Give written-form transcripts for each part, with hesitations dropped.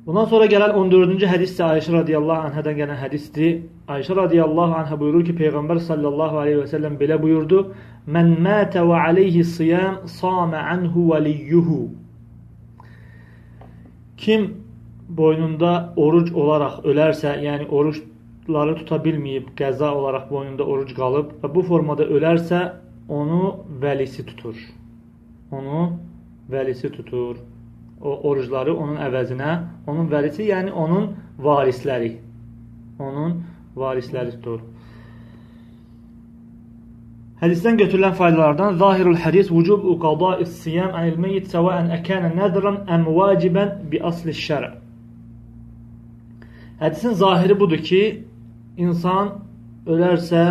Bundan sonra gələn 14-cü hədis isə Ayşə radiyallahu anhadan gələn hədisdir. Ayşə radiyallahu anha buyurur ki, Peyğəmbər sallallahu aleyhi və səlləm belə buyurdu: "Mən mətə və aleyhi siyam samə anhu valiyyuhu." Kim boynunda oruc olaraq ölərsə, yəni oruçları tuta bilməyib, qəza olaraq boynunda oruc qalıb və bu formada ölərsə, onu vəlisi tutur. Onu vəlisi tutur. O orucları onun əvəzinə, onun vəlisi, yəni onun varisləri. Onun varisləri tutur. Hədisdən götürülən faydalardan zahirul hədis vücubu qada'is siyam anil meyyit səvəən əkənə nəzran əm vacibən bi asli şərə. Hədisin zahiri budur ki, insan ölərsə,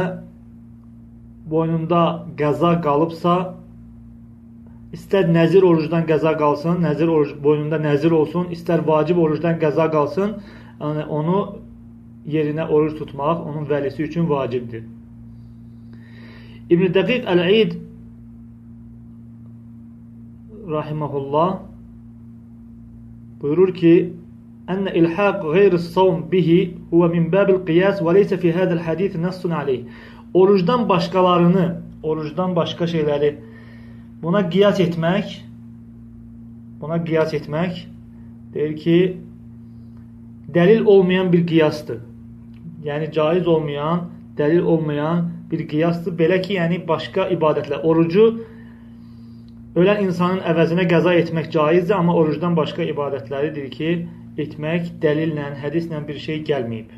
boynunda qəza qalıbsa, İstər nəzir orucdan qəza qalsın, boynunda nəzir olsun, istər vacib orucdan qəza qalsın, yəni onu yerinə oruc tutmaq onun vəlisi üçün vacibdir. İbn-i Dəqiq Əl-İd rahiməhullah buyurur ki, Ənə ilhaq qeyr-s-savm bihi huvə min bəbil qiyas və leysə fi hədəl hədith nəssun aleyh. Orucdan başqalarını, orucdan başqa şeyləri buna qiyas etmək deyir ki, dəlil olmayan bir qiyasdır. Yəni, caiz olmayan, dəlil olmayan bir qiyasdır. Belə ki, yəni başqa ibadətlər, orucu ölən insanın əvəzinə qəza etmək caizdir, amma orucdan başqa ibadətləri deyir ki, etmək dəlillə, hədislə bir şey gəlməyib.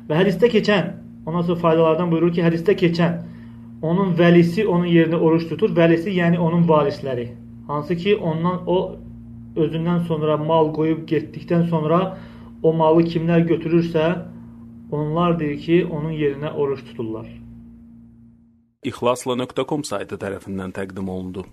Və hədisdə keçən, ondan sonra faydalardan buyurur ki, hədisdə keçən onun vəlisi onun yerinə oruç tutur. Vəlisi, yəni onun varisləri. Hansı ki, ondan o özündən sonra mal qoyub getdikdən sonra o malı kimlər götürürsə, onlar deyir ki, onun yerinə oruç tuturlar. İxlasla.com saytı tərəfindən təqdim olundu.